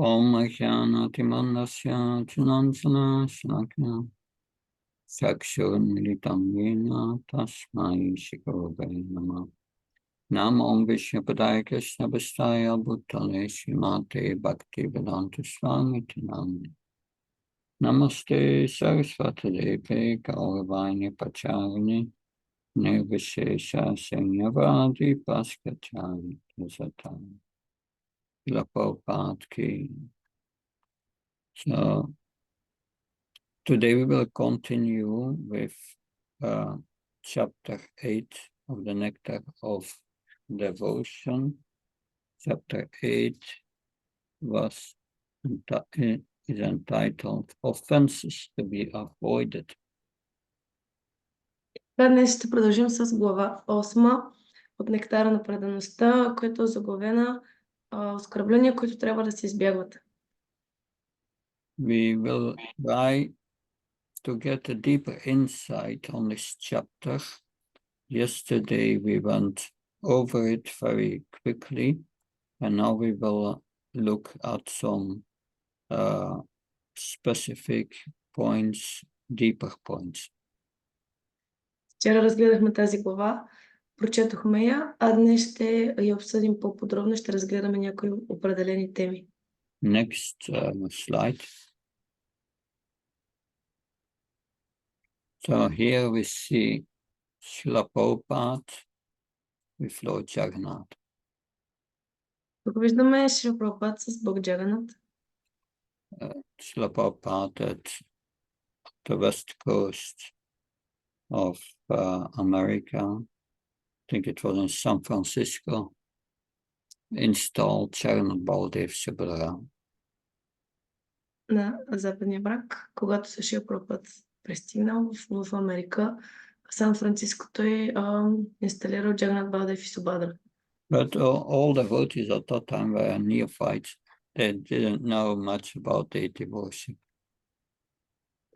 Om Jnanati Mandasya Jnanasana Shalakya Chakshurmilitam Yena Tasmai Shri-Gurave Namah. Namo Om Vishnupadaya Krishna Vastaya Bhutale Srimate Bhaktivedanta Swami Namah. Namaste Saraswati Deve Gauravani Pacharani Nirvishesha Sanyavadi Paskachari Tasatari Prabhupada Ki. So today we will continue with chapter 8 of the Nectar of Devotion. Chapter 8 is entitled Offenses to be Avoided. Днес ще продължим с глава 8 от Нектара на предаността, която е заглавена оскърбления, които трябва да се избягват. We will try to get a deeper insight on this chapter. Yesterday we went over it very quickly, and now we will look at some specific points, deeper points. Вчера разгледахме тази глава, прочетохме я, а днес ще я обсъдим по-подробно, ще разгледаме някои определени теми. Next slide. So here we see Srila Prabhupada with Lord Jagannath. Тук виждаме Шрила Прабхупад с Бог Джаганат. Srila Prabhupada at the west coast of America, I think it was in San Francisco, installed Jagannath Baldev Subhadra. На западния брак, когато се Шрила Прабхупад пристигнал в Америка, в Сан Франциско той инсталирал Джаганат Балдев и Субадра. But all the devotees at that time were neophytes. They didn't know much about deity worship.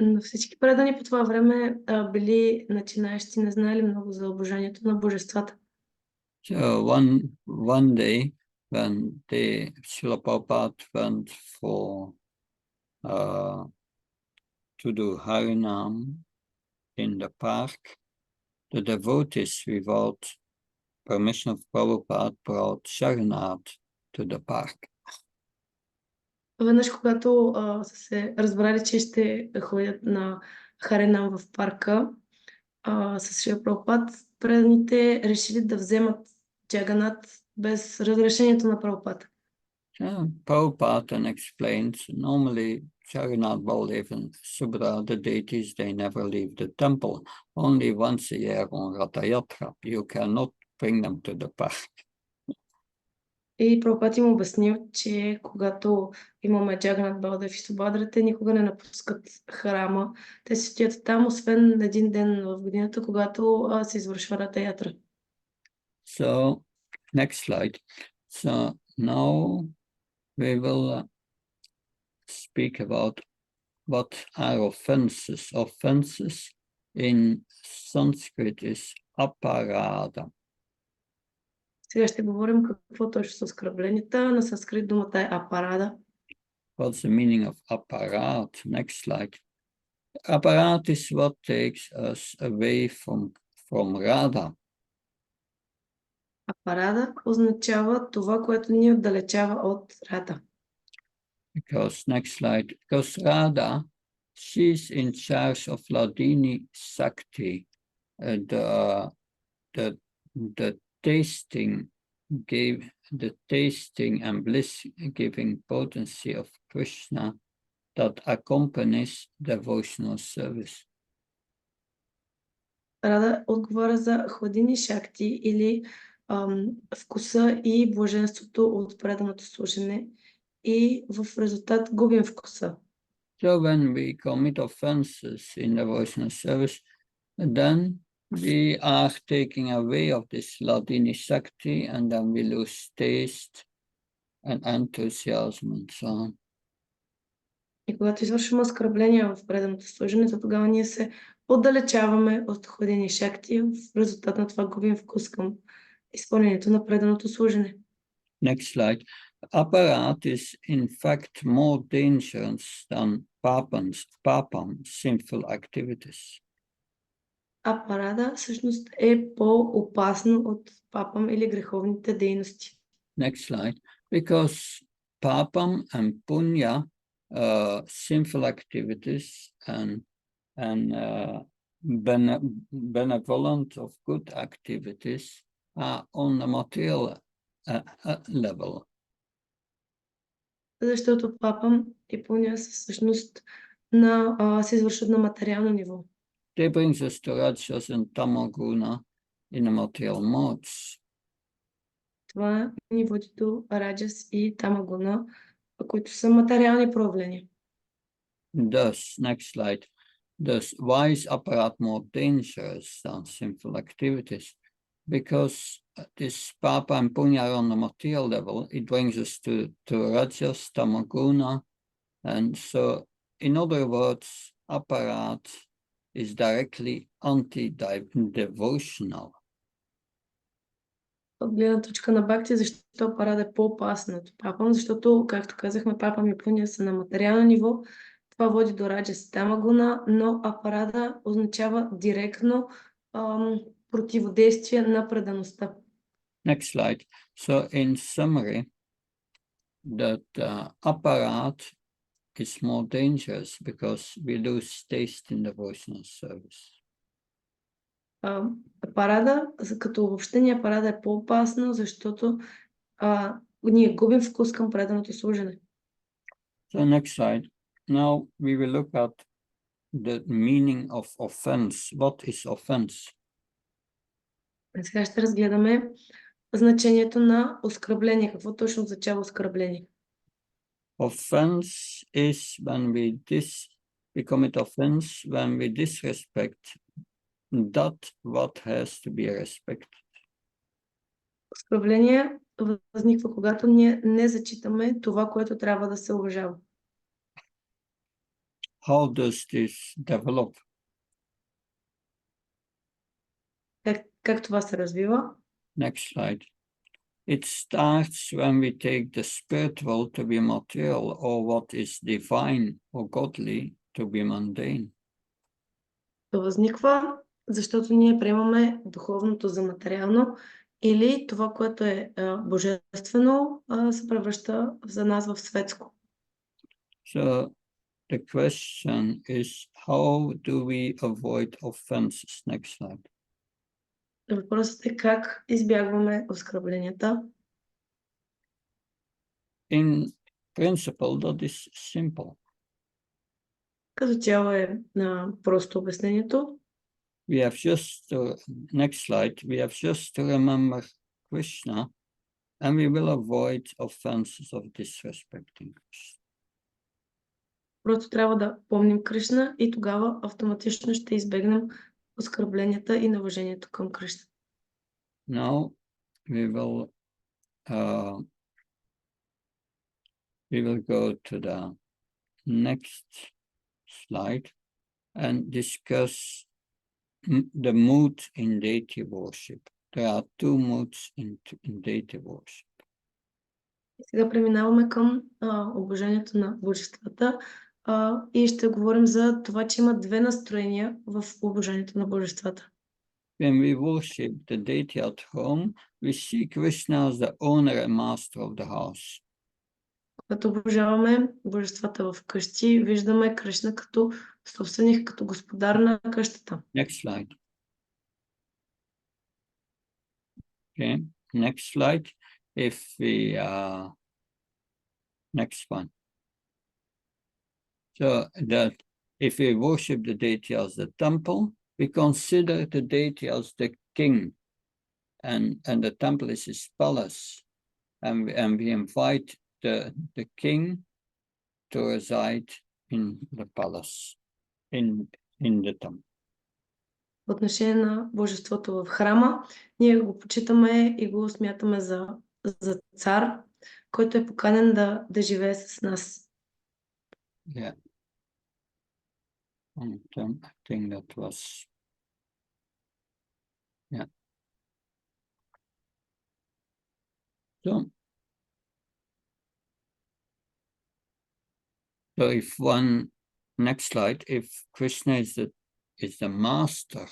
Но всички предани по това време били начинаещи, не знаели много за обожанието на божествата. So one day when the Srila Prabhupada went to do Harinam in the park, the devotees, without permission of Prabhupada, brought Jagannath to the park. Веднъж, когато са се разбрали, че ще ходят на Харинам в парка с Шрила Прабхупад, преданите решили да вземат Джаганат без разрешението на Прабхупад. Prabhupada then explains, normally Jagannath, Baldev and Subhadra, the deities, they never leave the temple. Only once a year on Ratha Yatra. You cannot bring them to the park. И Прабхупад им обяснил, че когато имаме Джаганат, Балдев и Субадра, те никога не напускат храма. Те се стоят там, освен един ден в годината, когато се извършва Рата Ятра. So, next slide. So, now we will speak about what are offenses. Offenses in Sanskrit is aparada. Сега ще говорим какво точно са оскърбленията. На санскрит думата е апарада. What's the meaning of aparad? Next slide. Aparad is what takes us away from Radha. Апарада означава това, което ни отдалечава от Рада. Because, next slide, because Radha, she's in charge of Ladini Sakti, the tasting and bliss-giving potency of Krishna that accompanies devotional service. Рада отговаря за хладини шакти или вкуса и блаженството от преданото служене и в резултат губим вкуса. So when we commit offenses in devotional service, then we are taking away of this Ladini Sakti, and then we lose taste and enthusiasm and so on. И когато извършваме оскърбления в преданото служене, то тогава ние се отдалечаваме от хладини шакти, в резултат на това губим вкус към изпълнението на преданото служене. Next slide. Apparat is in fact more dangerous than Papam's sinful activities. Апарада всъщност е по-опасно от папам или греховните дейности. Next slide. Because Papam and Punya, sinful activities and benevolent of good activities are on the material level. Защото папам и пуня са всъщност се извършват на материално ниво. They brings us to Rajas and Tamaguna in the material modes. Това ни води до Раджас и Тамагуна, които са материални проявления. Thus, next slide. Thus, why is apparat more dangerous than sinful activities? Because this papa and punya are on the material level, it brings us to Rajas, Tamaguna, and so, in other words, apparat is directly anti-devotional. От гледна точка на бхакти, защо апарат е по-опасен от папам, защото, както казахме, папам и пуня са на материално ниво, това води до Раджас и Тамагуна, но апарата означава директно противодействие на предаността. Next slide. So, in summary, that apparat is more dangerous because we lose taste in devotional service. Апарата, като обобщение, апарата е по-опасно, защото ние губим вкус към преданото служене. So next slide. Now we will look at the meaning of offense. What is offense? Сега ще разгледаме значението на оскърбление. Какво точно означава оскърбление? Offense is when we commit offense when we disrespect that what has to be respected. Оскърбление възниква, когато ние не зачитаме това, което трябва да се уважава. How does this develop? Как това се развива? Next slide. It starts when we take the spiritual to be material, or what is divine or godly to be mundane. Това възниква, защото ние приемаме духовното за материално или това, което е божествено, се превръща за нас в светско. So the question is, how do we avoid offenses? Next slide. Въпросът е как избягваме оскърбленията. In principle, that is simple. Като цяло е просто обяснението. We have just to, next slide, we have just to remember Krishna, and we will avoid offenses of disrespecting Krishna. Просто трябва да помним Кришна и тогава автоматично ще избегнем оскърбленията и неуважението към Кришна. Now we will go to the next slide and discuss the mood in deity worship. There are two moods in deity worship. Сега преминаваме към обожението на божествата и ще говорим за това, че има две настроения в обожението на божествата. When we worship the deity at home, we see Krishna as the owner and master of the house. Когато обожаваме божествата в къщи, виждаме Кришна като собственик, като господар на къщата. Next slide. Okay, next slide. If we next one. So that if we worship the deity as the temple, we consider the deity as the king, and the temple is his palace, and we invite the king to reside in the palace, in the temple. В отношение на божеството в храма, ние го почитаме и го смятаме за цар, който е поканен да живее с нас. Yeah. I think that was, yeah. So So if one, next slide, if Krishna is the master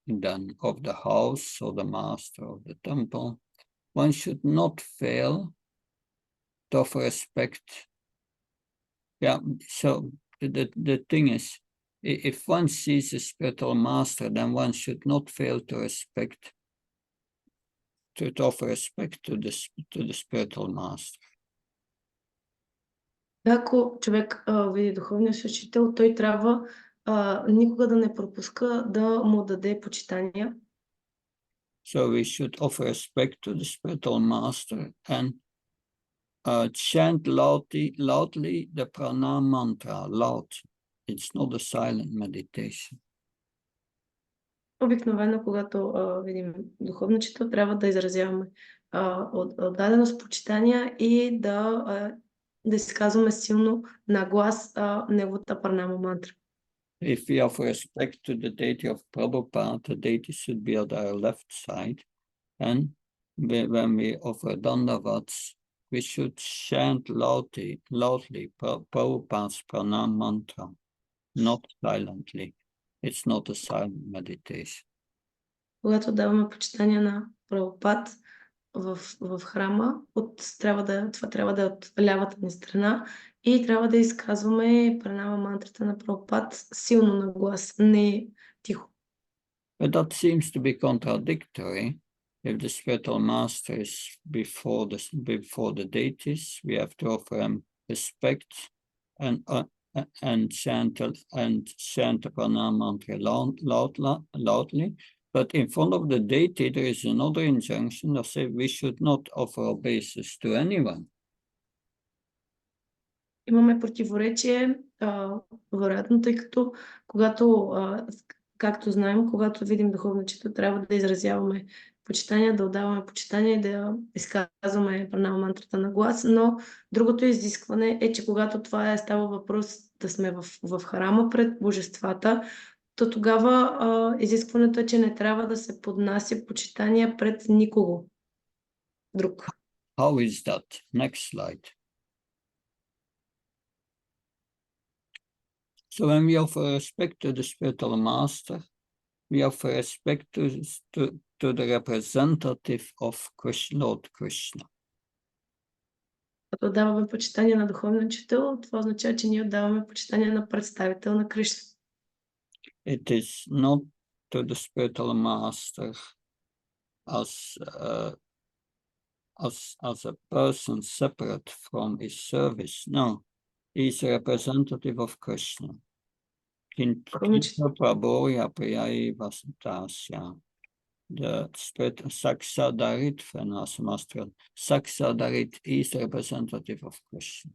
then of the house or the master of the temple, one should not fail to offer respect. Yeah, so the thing is, if one sees a spiritual master, then one should not fail to offer respect to the spiritual master. Ако човек види духовния си учител, той трябва никога да не пропуска да му даде почитания. So we should offer respect to the spiritual master and chant loudly the pranam mantra, loud. It's not a silent meditation. Обикновено, когато видим духовен учител, трябва да изразяваме отдаденост, почитания и да изказваме силно на глас неговата пранама мантра. If we offer respect to the deity of Prabhupada, the deity should be at our left side. And when we offer dandavats, we should chant loudly Prabhupada's pranam mantra, not silently. It's not a silent meditation. Когато даваме почитания на Прабхупад в храма, това трябва да е от лявата ни страна и трябва да изказваме пранама мантрата на Прабхупад силно на глас, не тихо. But that seems to be contradictory. If the spiritual master is before the deities, we have to offer him respect and chant the pranam mantra loudly. But in front of the deity, there is another injunction that says we should not offer obeisance to anyone. Имаме противоречие, вероятно, тъй като както знаем, когато видим духовен учител, трябва да изразяваме почитания, да отдаваме почитания и да изказваме пранама мантрата на глас, но другото изискване е, че когато това става въпрос да сме в храма пред божествата, то тогава изискването е, че не трябва да се поднася почитания пред никого друг. How is that? Next slide. So when we offer respect to the spiritual master, we offer respect to the representative of Lord Krishna. Като даваме почитание на духовен учител, това означава, че ние отдаваме почитание на представител на Кришна. It is not to the spiritual master as a person separate from his service. No, he is a representative of Krishna. Kinta Prabhoya Priyai Vasantasya. The spirit Saksadarit Fenasmastra. Saksadarit is a representative of Krishna.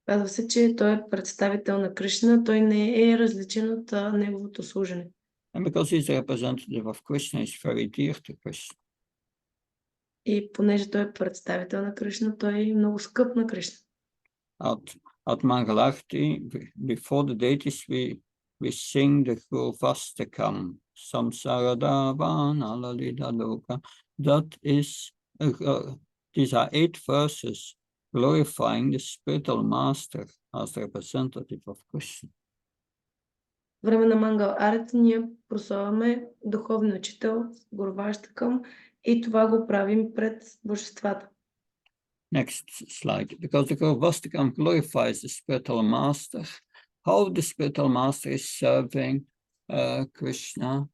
Казва се, че той е представител на Кришна, той не е различен от неговото служене. And because he's a representative of Krishna, he's very dear to Krishna. И понеже той е представител на Кришна, той е много скъп на Кришна. At Mangalarti, before the deities, we sing the Gurvastakam, Samsaradavan Alalida Loka. That is, these are 8 verses glorifying the spiritual master as the representative of Krishna. Време на Мангал Арати ние прославяме духовния учител, Гурваштакам, и това го правим пред божествата. Next slide. Because the Gurvastakam glorifies the spiritual master, how the spiritual master is serving Krishna,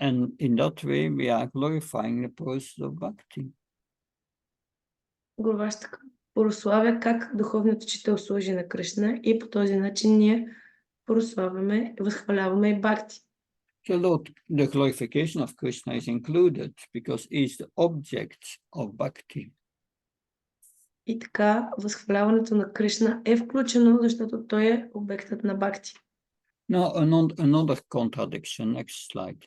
and in that way we are glorifying the process of bhakti. Гурваштакам прославя как духовният учител служи на Кришна и по този начин ние прославяме, възхваляваме и бхакти. So the glorification of Krishna is included because he is the object of bhakti. И така, възхваляването на Кришна е включено, защото той е обектът на бхакти. Now another contradiction. Next slide.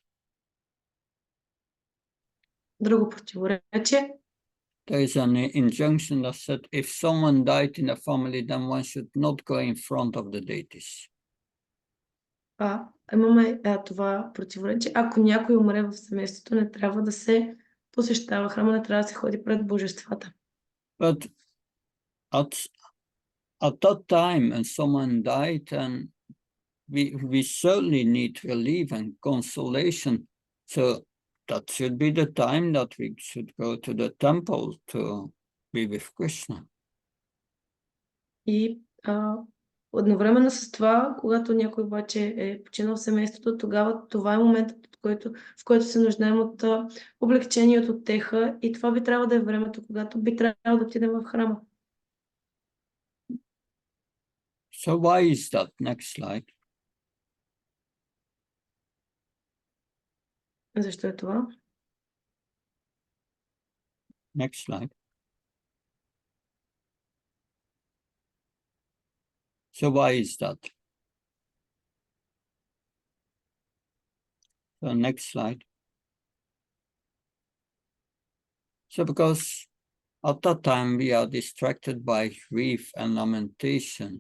Друго противоречие. There is an injunction that said if someone died in a family, then one should not go in front of the deities. Имаме това противоречие. Ако някой умре в семейството, не трябва да се посещава храма, не трябва да се ходи пред божествата. But at that time and someone died, and we certainly need relief and consolation. So that should be the time that we should go to the temple to be with Krishna. И едновременно с това, когато някой обаче е починал в семейството, тогава това е моментът, в който се нуждаем от облегчение, от утеха, и това би трябвало да е времето, когато би трябвало да отидем в храма. So why is that? Next slide. Защо е това? Next slide. So why is that? So next slide. So because at that time we are distracted by grief and lamentation,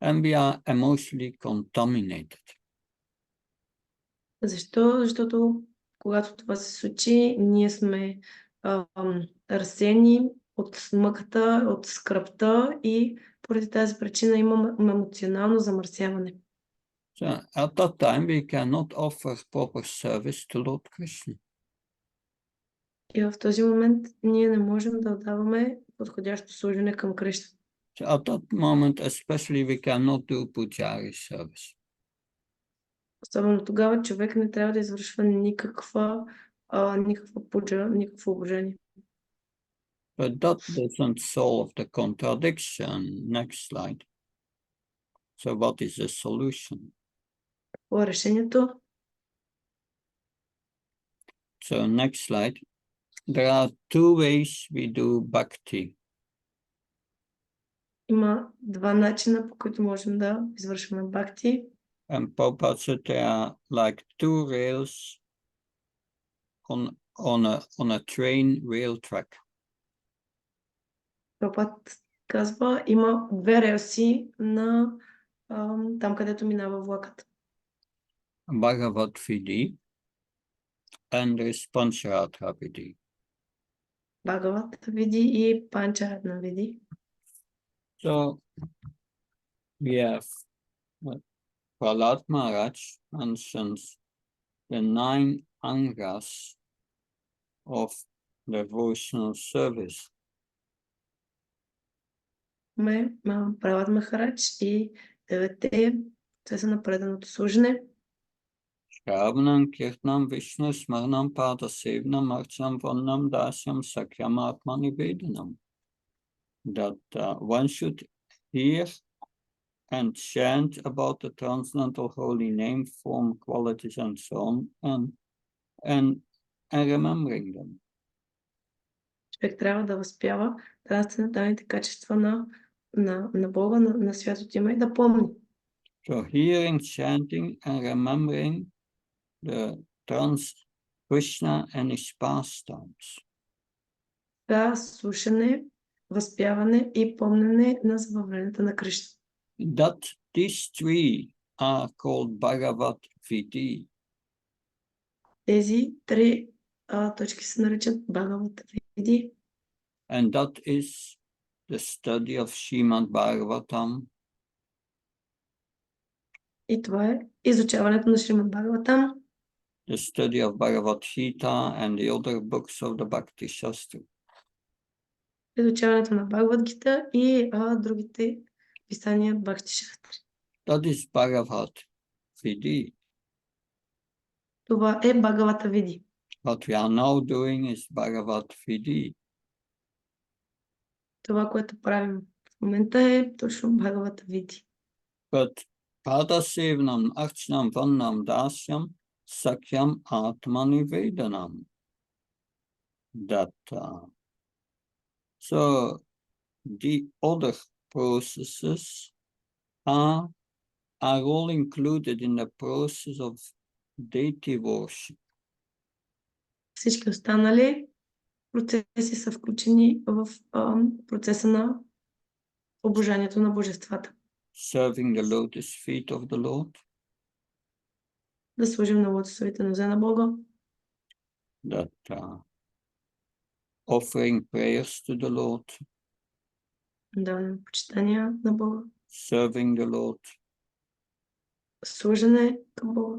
and we are emotionally contaminated. Защо? Защото когато това се случи, ние сме разсеяни от мъката, от скръбта, и поради тази причина имаме емоционално замърсяване. So at that time we cannot offer proper service to Lord Krishna. И в този момент ние не можем да отдаваме подходящо служене към Кришна. So at that moment especially we cannot do pujari service. Особено тогава човек не трябва да извършва никаква пуджа, никакво обожение. But that doesn't solve the contradiction. Next slide. So what is the solution? Какво е решението? So next slide. There are two ways we do bhakti. Има два начина, по които можем да извършваме бхакти. And Prabhupada said there are like two rails on a train rail track. Прабхупад казва, има две релси на там, където минава влакът. Bhagavad Vidhi and there is Pancharatra Vidhi. Бхагават Види и Панчаратна Види. So we have Prahlad Maharaj mentions the 9 angas of devotional service. Прабхупад Махарадж и девете процеса на преданото служене. Shravanam, Kirtanam, Vishnu, Smaranam, Padasevanam, Archanam, Vandam, Dasyam, Sakyam, Atmanivedanam. That one should hear and chant about the transcendental holy name, form, qualities, and so on, and remembering them. Човек трябва да възпява трансценденталните качества на Бога, на святото име, и да помни. So hearing, chanting, and remembering the Krishna and his pastimes. Да, слушане, възпяване и помнене на забавленията на Кришна. That these three are called Bhagavad Vidhi. Тези три точки се наричат Бхагават Види. And that is the study of Srimad Bhagavatam. И това е изучаването на Шримад Бхагаватам, The study of Bhagavad Gita and the other books of the Bhakti Shastra. изучаването на Бхагават Гита и другите писания Бхакти Шастри. That is Bhagavad Vidhi. Това е Бхагавата Види. What we are now doing is Bhagavad Vidhi. Това, което правим в момента, е точно Бхагавата Види. But Padasevanam, Archanam, Vandam, Dasyam, Sakyam, Atmanivedanam. That so the other processes are all included in the process of deity worship. Всички останали процеси са включени в процеса на обожанието на божествата. Serving the lotus feet of the Lord. Да служим на лотосовите нозе на Бога. That offering prayers to the Lord. даване на почитания на Бога, serving the Lord, служене към Бога,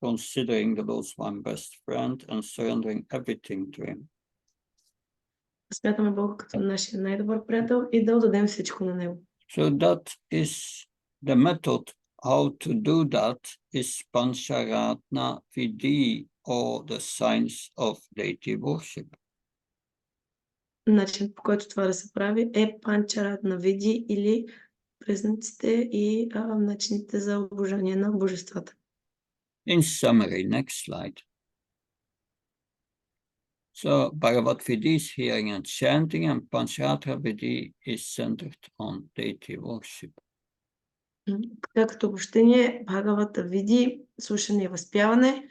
considering the Lord one best friend, and surrendering everything to Him. да смятаме Бога като нашия най-добър приятел и да отдадем всичко на Него. So that is the method how to do that is Pancharatna Vidhi, or the science of deity worship. Начин, по който това да се прави, е Панчаратна види или признаците и начините за обожание на божествата. In summary, next slide. So Bhagavat Vidhi is hearing and chanting, and Pancharatra Vidhi is centered on deity worship. Така като обобщение, Бхагавата види, слушане и възпяване,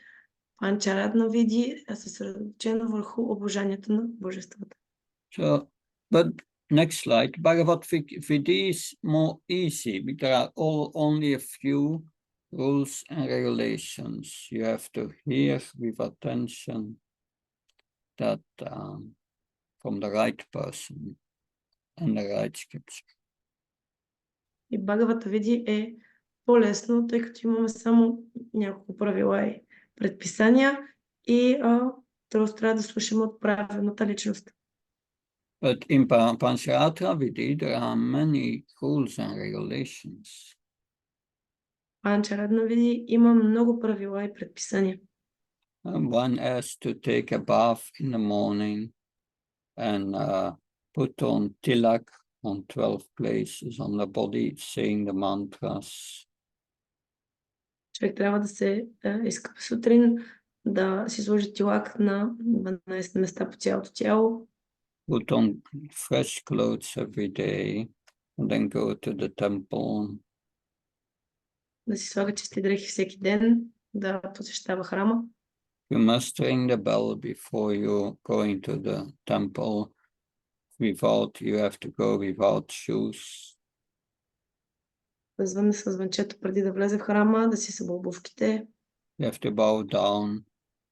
Панчаратна види е съсредоточено върху обожанието на божествата. So, but next slide, Bhagavat Vidhi is more easy because there are only a few rules and regulations. You have to hear with attention that from the right person and the right scripture. И Бхагавата види е по-лесно, тъй като имаме само няколко правила и предписания и трябва да слушаме от правилната личност. But in Pancharatra Vidhi, there are many rules and regulations. Панчаратна види има много правила и предписания. One has to take a bath in the morning and put on tilak on 12 places on the body, saying the mantras. Човек трябва да се изкъпе сутрин, да си сложи тилак на 12 места по цялото тяло, Put on fresh clothes every day and then go to the temple. да си слага чисти дрехи всеки ден, да посещава храма. You must ring the bell before you go into the temple. You have to go without shoes. Да звънне с звънчето преди да влезе в храма, да си събва обувките. You have to bow down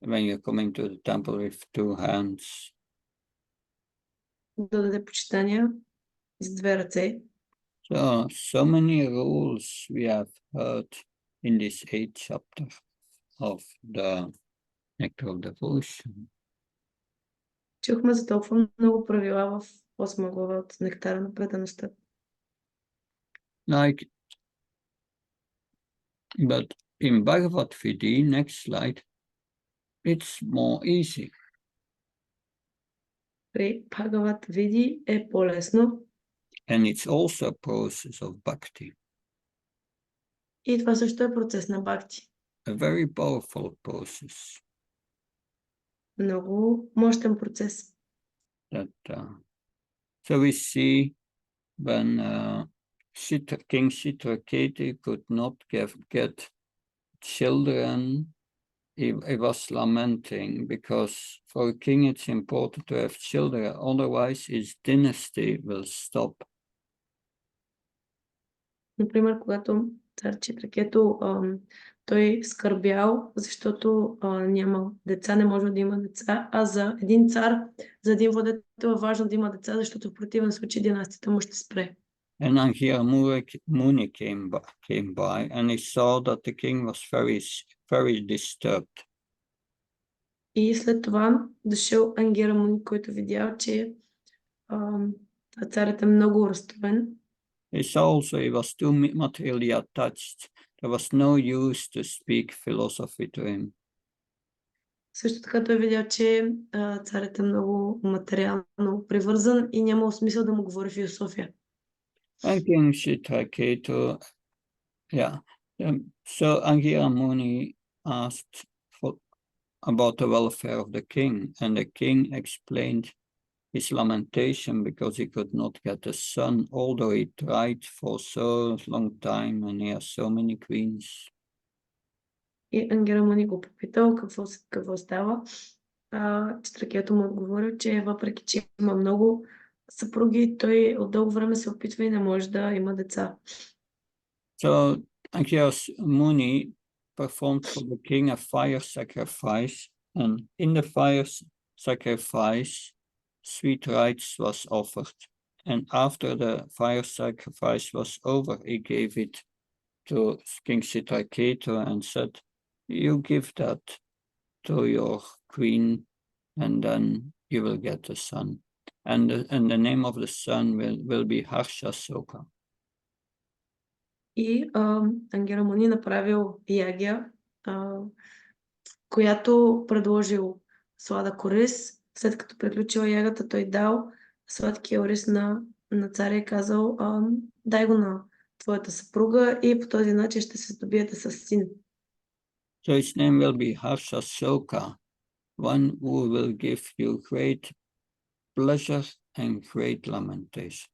when you're coming to the temple with two hands. Да даде почитания с две ръце. So many rules we have heard in this 8th chapter of the Nectar of Devotion. Чухме за толкова много правила в 8 глава от Нектара на предаността. Like, but in Bhagavad Vidhi, next slide, it's more easy. При Бхагават види е по-лесно. And it's also a process of bhakti. И това също е процес на бхакти. A very powerful process. Много мощен процес. That, so we see when King Chitraketi could not get children, he was lamenting because for a king it's important to have children, otherwise his dynasty will stop. Например, когато цар Читракето той скърбял, защото няма деца, не може да има деца, а за един цар, за един владетел е важно да има деца, защото в противен случай династията му ще спре. And Angira Muni came by and he saw that the king was very disturbed. И след това дошъл Ангира Муни, който видял, че царят е много разстроен. He saw also he was too materially attached. There was no use to speak philosophy to him. Също така той видял, че царят е много материално привързан и нямало смисъл да му говори философия. And King Chitraketu, so Angira Muni asked about the welfare of the king, and the king explained his lamentation because he could not get a son, although he tried for so long time and he has so many queens. И Ангира Муни го попитал какво става. Читракето му отговорил, че въпреки, че има много съпруги, той от дълго време се опитва и не може да има деца. So Angira Muni performed for the king a fire sacrifice, and in the fire sacrifice, sweet rice was offered, and after the fire sacrifice was over, he gave it to King Chitraketu and said, "You give that to your queen, and then you will get a son. And the name of the son will be Harshasoka." И Ангерамуни направил ягия, която предложил сладък ориз. След като приключила ягата, той дал сладкия ориз на царя и казал, дай го на твоята съпруга и по този начин ще се здобиете с син. So his name will be Harshasoka, one who will give you great pleasure and great lamentation.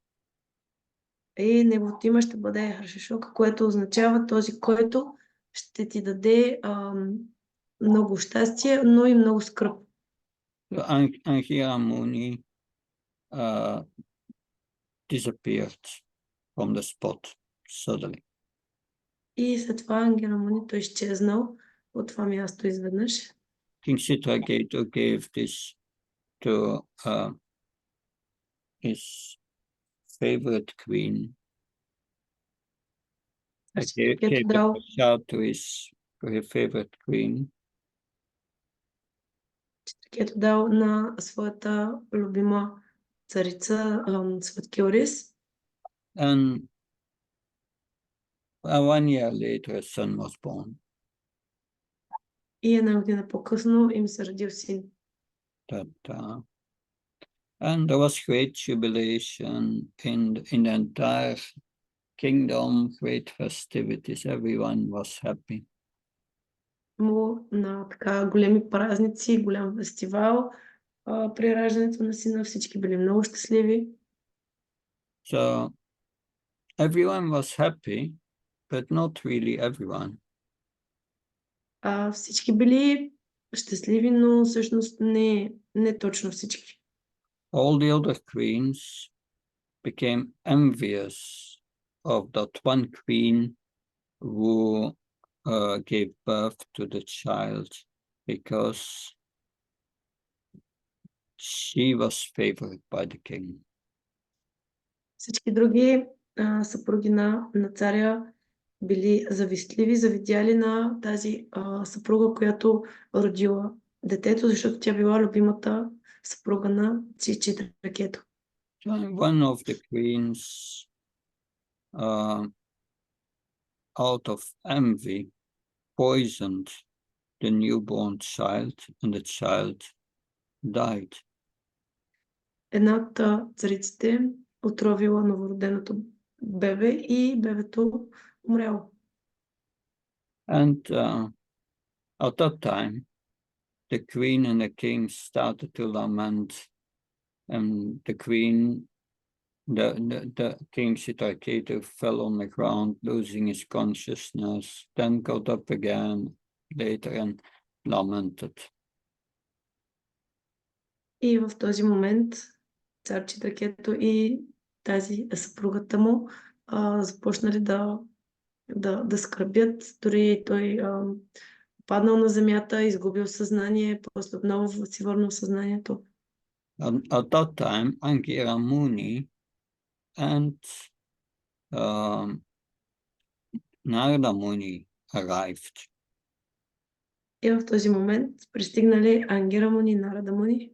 И неговото име ще бъде Харшишока, което означава този, който ще ти даде много щастие, но и много скръб. So Angira Muni disappeared from the spot suddenly. И след това Ангерамуни той изчезнал от това място изведнъж. King Chitraketu gave this to his favorite queen. Gave Chitraketu a shout to his favorite queen. Chitraketu дал на своята любима царица сладки ориз. And 1 year later, a son was born. И една година по-късно им се родил син. And there was great jubilation in the entire kingdom, great festivities. Everyone was happy. На така големи празници, голям фестивал. При раждането на сина всички били много щастливи. So everyone was happy, but not really everyone. Всички били щастливи, но всъщност не точно всички. All the other queens became envious of that one queen who gave birth to the child because she was favored by the king. Всички други съпруги на царя били завистливи, завидяли на тази съпруга, която родила детето, защото тя била любимата съпруга на Читракето. One of the queens, out of envy, poisoned the newborn child, and the child died. Една от цариците отровила новороденото бебе и бебето умряло. And at that time, the queen and the king started to lament, and the king Chitraketu fell on the ground, losing his consciousness, then got up again later and lamented. И в този момент цар Читракето и тази съпругата му започнали да скърбят. Дори той паднал на земята, изгубил съзнание, после отново си върнал съзнанието. At that time, Angira Muni and Narada Muni arrived. И в този момент пристигнали Ангира Муни и Нарада Муни.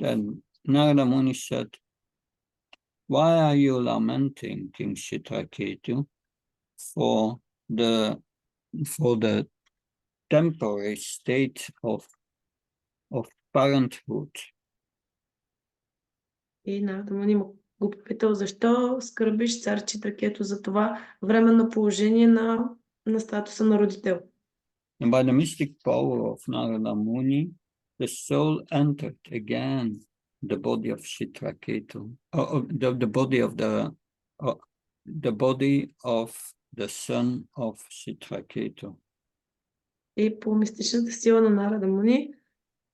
Then Narada Muni said, "Why are you lamenting, King Chitraketu, for the temporary state of parenthood?" И Нарада Муни му го попитал, защо скърбиш цар Читракето за това временно положение на статуса на родител. And by the mystic power of Narada Muni, the soul entered again the body of Chitraketu, the body of the son of Chitraketu. И по мистичната сила на Нарада Муни,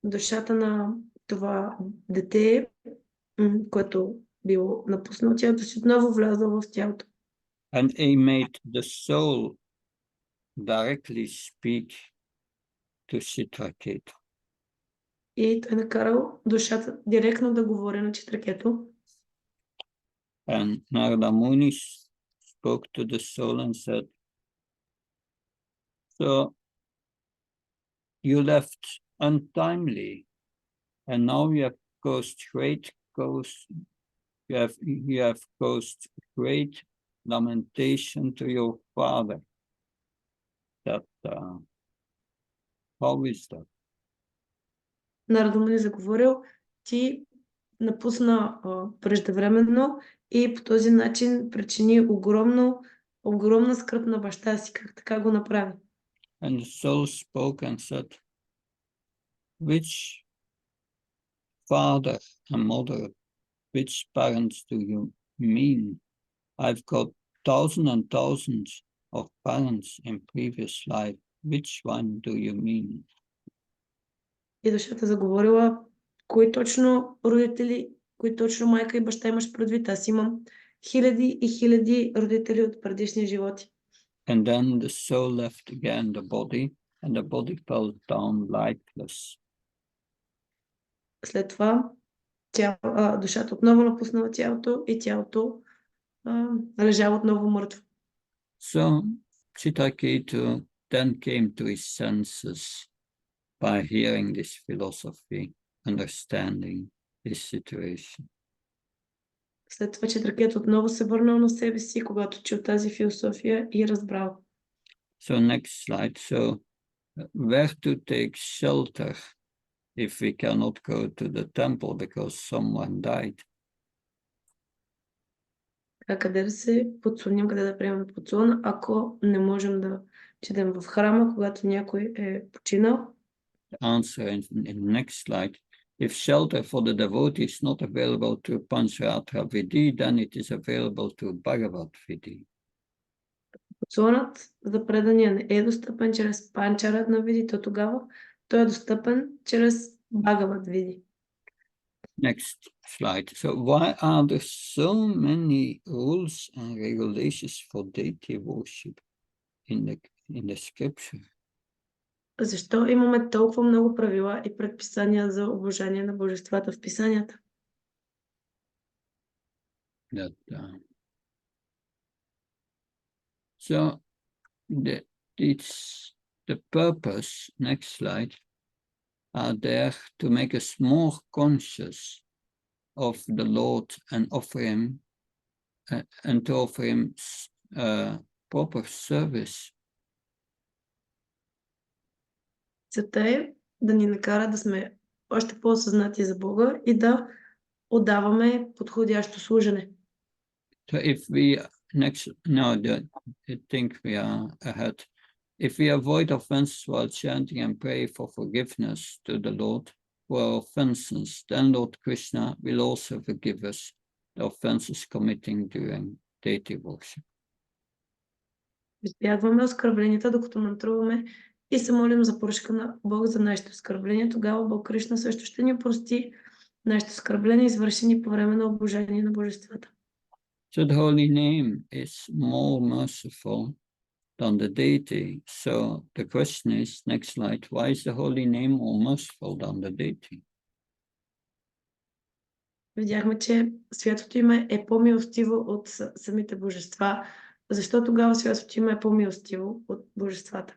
душата на това дете, което било напуснало тялото си, отново влязло в тялото. And he made the soul directly speak to Chitraketu. И той накарал душата директно да говори на Читракето. And Narada Muni spoke to the soul and said, so you left untimely, and now you have caused great lamentation to your father. That how is that? Нарада му е заговорил, ти напусна преждевременно и по този начин причини огромна скръб на баща си. Как така го направи? And the soul spoke and said, which father and mother, which parents do you mean? I've got thousands and thousands of parents in previous life. Which one do you mean? И душата заговорила, кои точно родители, кои точно майка и баща имаш предвид? Аз имам хиляди и хиляди родители от предишни животи. And then the soul left again the body, and the body fell down lifeless. След това душата отново напуснала тялото и тялото лежало отново мъртво. So Chitraketu then came to his senses by hearing this philosophy, understanding his situation. След това Читракет отново се върнал на себе си, когато чул тази философия и разбрал. So next slide. So where to take shelter if we cannot go to the temple because someone died? Къде да се подслоним, къде да приемем подслон, ако не можем да четем в храма, когато някой е починал? The answer in the next slide. If shelter for the devotee is not available to Pancharatra Vidhi, then it is available to Bhagavad Vidhi. Подслонът за предания не е достъпен чрез Панчаратна Види, то тогава той е достъпен чрез Бхагават Види. Next slide. So why are there so many rules and regulations for deity worship in the scripture? Защо имаме толкова много правила и предписания за обожание на божествата в писанията? So the purpose, next slide, are there to make us more conscious of the Lord and offer him and to offer him proper service. Целта е да ни накара да сме още по-осъзнати за Бога и да отдаваме подходящо служене. So if we I think we are ahead. If we avoid offenses while chanting and pray for forgiveness to the Lord for our offenses, then Lord Krishna will also forgive us the offenses committing during deity worship. Избягваме оскърбленията, докато мантруваме и се молим за поръчка на Бог за нашето оскърбление. Тогава Бог Кришна също ще ни прости нашите оскърбления, извършени по време на обожение на божествата. So the holy name is more merciful than the deity. So the question is, next slide, why is the holy name more merciful than the deity? Видяхме, че святото име е по-милостиво от самите божества. Защо тогава святото име е по-милостиво от божествата?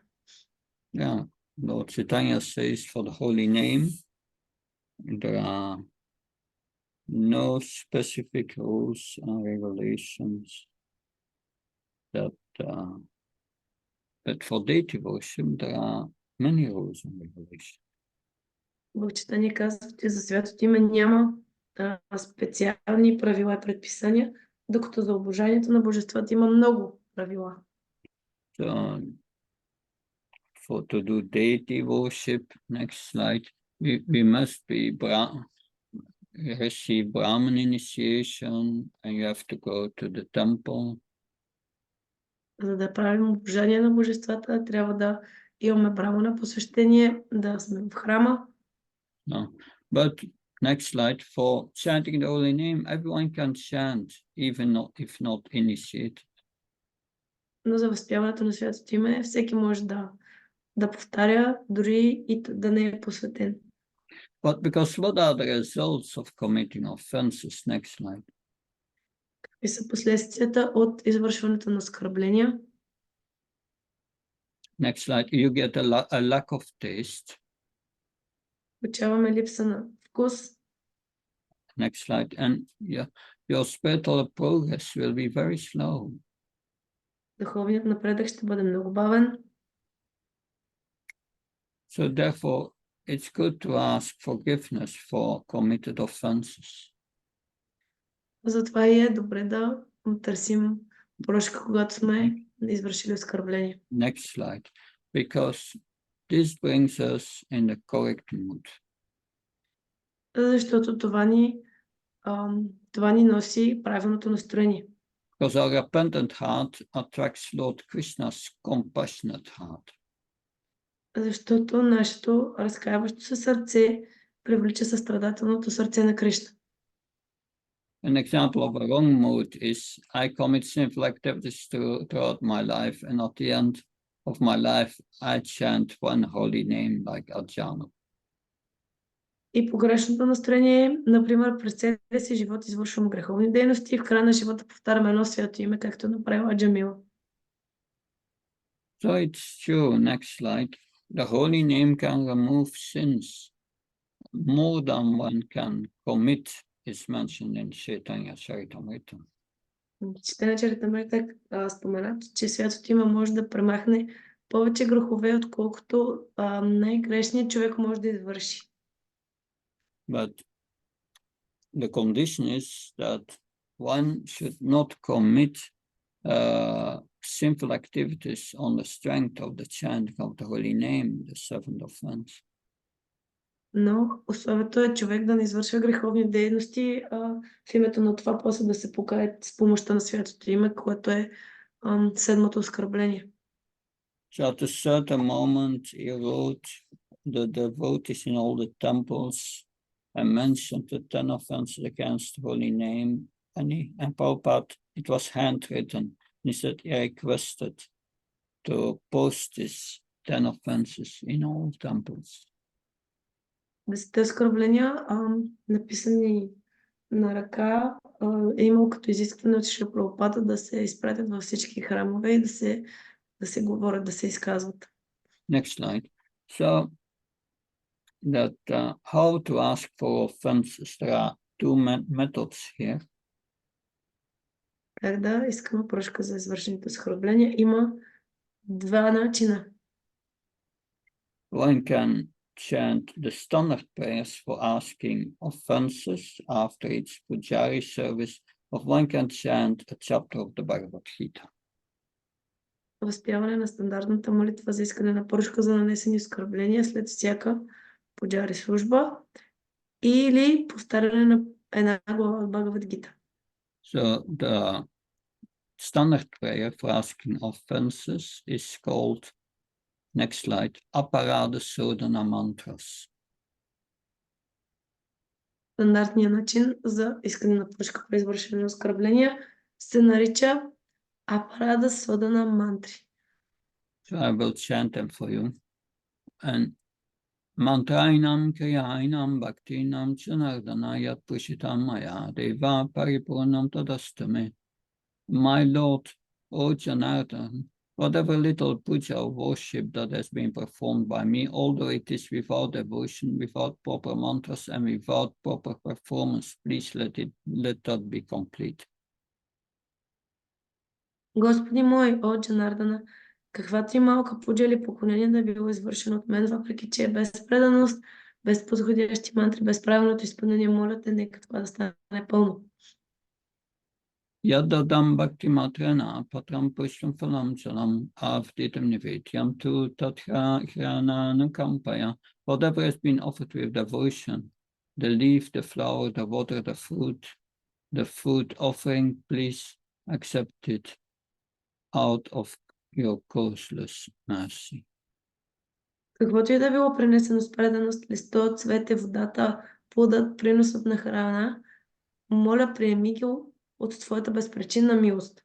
Yeah, Lord Chaitanya says for the holy name, there are no specific rules and regulations but for deity worship, there are many rules and regulations. Бог Читания казва, че за святото име няма специални правила и предписания, докато за обожанието на божествата има много правила. So, to do deity worship, next slide, we must be receive Brahman initiation, and you have to go to the temple. За да правим обожание на божествата, трябва да имаме брамана посвещение, да сме в храма. No. But next slide, for chanting the holy name, everyone can chant, even if not initiated. Но за възпяването на святото име всеки може да повтаря, дори и да не е посветен. But because what are the results of committing offenses? Next slide. И са последствията от извършването на оскърбления. Next slide. You get a lack of taste. Получаваме липса на вкус. Next slide. And your spiritual progress will be very slow. Духовният напредък ще бъде много бавен. So therefore, it's good to ask forgiveness for committed offenses. Затова и е добре да търсим прошка, когато сме извършили оскърбление. Next slide. Because this brings us in the correct mood. Защото това ни носи правилното настроение. Because our repentant heart attracts Lord Krishna's compassionate heart. Защото нашето разкаяващо се сърце привлича състрадателното сърце на Кришна. An example of a wrong mood is I commit sinful activities throughout my life, and at the end of my life, I chant one holy name like Arjuna. И погрешното настроение, например, през целия си живот извършвам греховни дейности и в края на живота повтарям едно свято име, както направила Джамила. So it's true. Next slide. The holy name can remove sins more than one can commit, is mentioned in Chaitanya Charitamrita. Читане Чаритамрита споменат, че святото име може да премахне повече грехове, отколкото най-грешният човек може да извърши. But the condition is that one should not commit sinful activities on the strength of the chanting of the holy name, the seventh offense. Но условието е човек да не извършва греховни дейности в името на това после да се покае с помощта на святото име, което е седмото оскърбление. So at a certain moment, he wrote the devotees in all the temples and mentioned the 10 offenses against the holy name. And Prabhupada, it was handwritten. He said he requested to post these 10 offenses in all temples. 10 оскърбления, написани на ръка, е имал като изискване от Шрила Прабхупада да се изпратят във всички храмове и да се говорят, да се изказват. Next slide. So that how to ask for offenses. There are two methods here. Как да искаме прошка за извършените оскърбления? Има два начина. One can chant the standard prayers for asking offenses after each pujari service, or one can chant a chapter of the Bhagavad Gita. Възпяване на стандартната молитва за искане на прошка за нанесени оскърбления след всяка пуджари служба или повтаряне на една глава от Бхагавад Гита. So the standard prayer for asking offenses is called, next slide, Aparada Sodana Mantras. Стандартният начин за искане на прошка при извършване на оскърбления се нарича Апарада Содана Мантри. So I will chant them for you. And Mantrainam Kriyainam Bhaktinam Chanardana Yat Pushitam Maya Deva Paripurnam Tadastame. My Lord, O Janardan, whatever little puja or worship that has been performed by me, although it is without devotion, without proper mantras, and without proper performance, please let that be complete. Господи мой, о Джанардана, каквато и малка пуджа или поклонение да било извършено от мен, въпреки че е без преданост, без подходящи мантри, без правилното изпълнение, моля те, нека това да стане пълно. Yadadam bhakti matrana patram pushtam phalam chalam avditam nivedyam tu tatra hrana nukampaya. Whatever has been offered with devotion, the leaf, the flower, the water, the food offering, please accept it out of your causeless mercy. Каквото и да било пренесено с преданост, листът, цвете, водата, плодът, приносът на храна, моля, приеми ги от твоята безпричинна милост.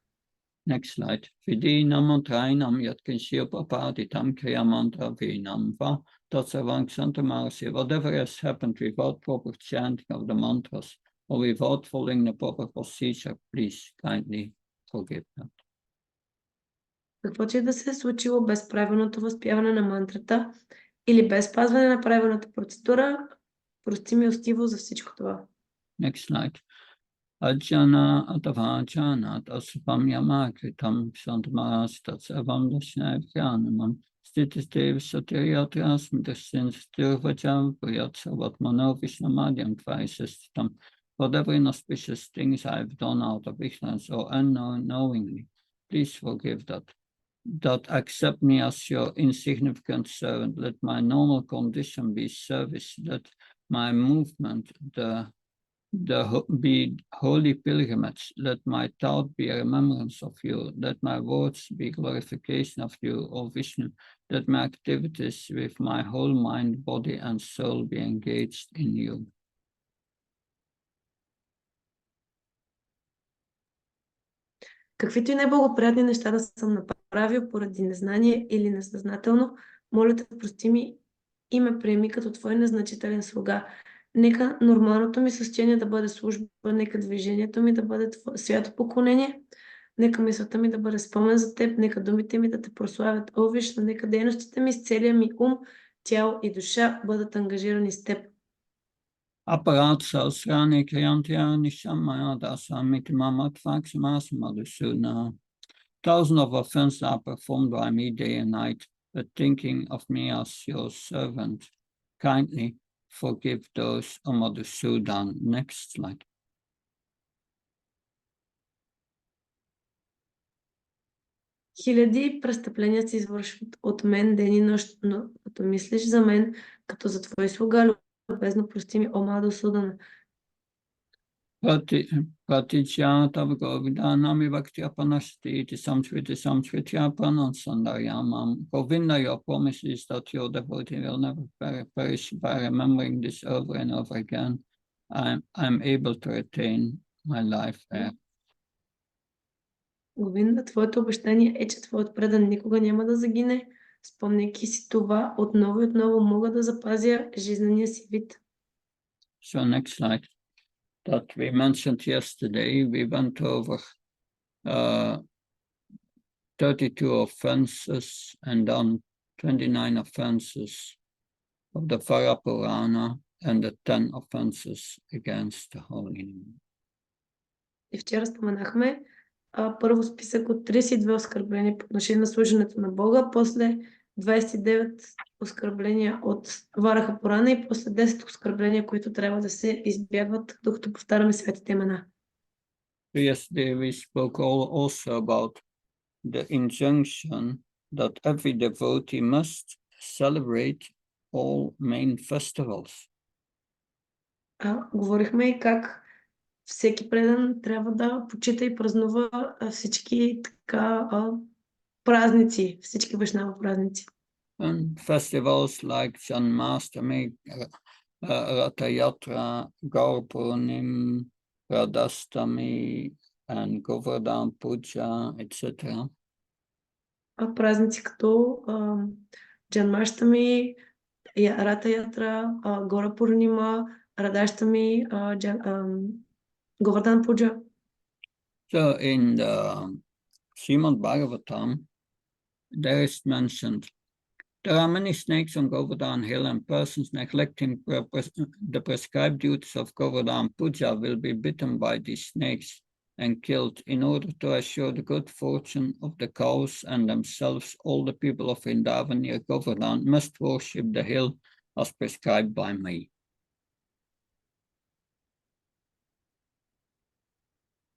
Next slide. Vidinam mantrainam yatkinshir papaditam kriya mantra vinam va tatsavang santamarsi. Whatever has happened without proper chanting of the mantras, or without following the proper procedure, please kindly forgive that. Каквото и да се е случило без правилното възпяване на мантрата или без спазване на правилната процедура, прости милостиво за всичко това. Next slide. Ajana atavajana tasupam yamakritam santamarastat savam dashnavyanamam stitistev satiriyatras mitasenstirvajav puyatsavat manovishnamadyam tvaisestitam. Whatever inauspicious things I have done out of ignorance or unknowingly, please forgive that. Accept me as your insignificant servant. Let my normal condition be service. Let my movement be holy pilgrimage. Let my thought be a remembrance of you. Let my words be glorification of you, O Vishnu. Let my activities with my whole mind, body, and soul be engaged in you. Каквито и неблагоприятни неща да съм направил поради незнание или несъзнателно, моля те, прости ми и ме приеми като твой незначителен слуга. Нека нормалното ми състояние да бъде служба, нека движението ми да бъде свято поклонение, нека мисълта ми да бъде спомен за теб, нека думите ми да те прославят, о Вишну, нека дейностите ми с целия ми ум, тяло и душа бъдат ангажирани с теб. Aparat sasrani kriyantya nishamaya dasamiti mamatvaksamasamadusuna. Thousands of offenses are performed by me day and night, but thinking of me as your servant, kindly forgive those, O Madhusudan. Next slide. Хиляди престъпления се извършват от мен ден и нощ, но като мислиш за мен, като за твой слуга, любезно прости ми, о Мадхусудана. Pratijata Govindanami Bhaktiapanasti iti samsvityapanan sandaryamam. Govinda, your promise is that your devotee will never perish. By remembering this over and over again, I'm able to retain my life there. Говинда, твоето обещание е, че твоят предан никога няма да загине. Спомняйки си това, отново и отново мога да запазя жизнения си вид. So next slide. That we mentioned yesterday, we went over 32 offenses and then 29 offenses of the Vara Purana and the 10 offenses against the holy name. И вчера споменахме първо списък от 32 оскърбления по отношение на служенето на Бога, после 29 оскърбления от Вараха Пурана и после 10 оскърбления, които трябва да се избягват, докато повтаряме светите имена. Yesterday we spoke also about the injunction that every devotee must celebrate all main festivals. Говорихме и как всеки предан трябва да почита и празнува всички празници, всички Вайшнава празници. And festivals like Janmashtami, Ratha Yatra, Gaur Purnim, Radhastami, and Govardhan Puja, etc. Празници като Джанмаштами, Рата Ятра, Гора Пурнима, Радхаштами, Govardhan Puja. So in the Srimad Bhagavatam, there is mentioned, there are many snakes on Govardhan Hill, and persons neglecting the prescribed duties of Govardhan Puja will be bitten by these snakes and killed. In order to assure the good fortune of the cows and themselves, all the people of Vrindavan near Govardhan must worship the hill as prescribed by me.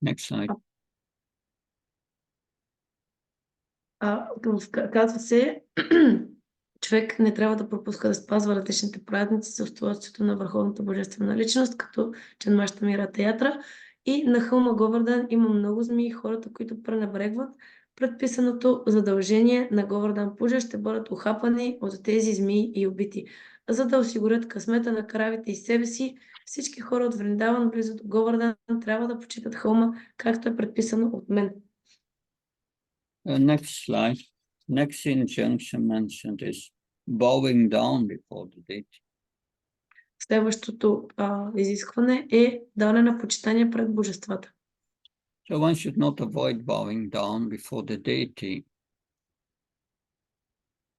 Next slide. Казва се, човек не трябва да пропуска да спазва различните празници за устройството на Върховната Божествена личност, като Джанмаштами, Рата Ятра. И на хълма Говардан има много змии. Хората, които пренебрегват предписаното задължение на Говардан Пуджа, ще бъдат ухапани от тези змии и убити. За да осигурят късмета на кравите и себе си, всички хора от Вриндаван близо до Говардан трябва да почитат хълма, както е предписано от мен. Next slide. Next injunction mentioned is bowing down before the deity. Следващото изискване е даване на почитание пред божествата. So one should not avoid bowing down before the deity.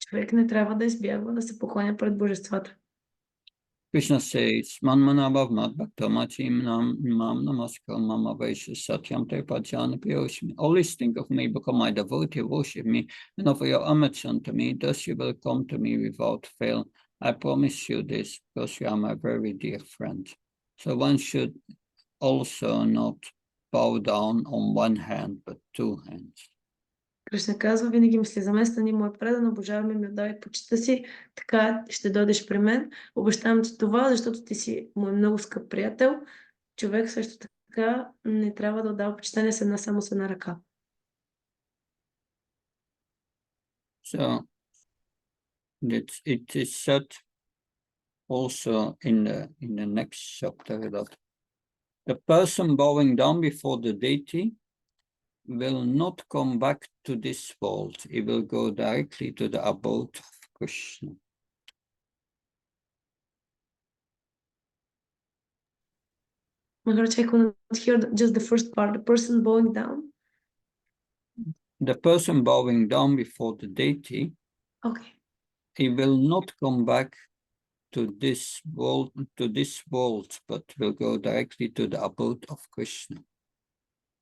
Човек не трябва да избягва да се покланя пред божествата. Krishna says, Manmanabhav Mad Bhaktamachim Mam Namaskar Mama Vaisha Satyam Te Pajana Piyoshmi. Always think of me, become my devotee, worship me, and offer your homage unto me. Thus you will come to me without fail. I promise you this, because you are my very dear friend. So one should also not bow down on one hand, but two hands. Кришна казва, винаги ми си заместен, му е предан, обожаваме ми, отдавай почита си, така ще дойдеш при мен. Обещавам ти това, защото ти си мой много скъп приятел. Човек също така не трябва да отдава почитание само с една ръка. So it is said also in the next chapter that the person bowing down before the deity will not come back to this world. He will go directly to the abode of Krishna. Maharaj, I couldn't hear just the first part. The person bowing down. The person bowing down before the deity, Okay. he will not come back to this world, but will go directly to the abode of Krishna.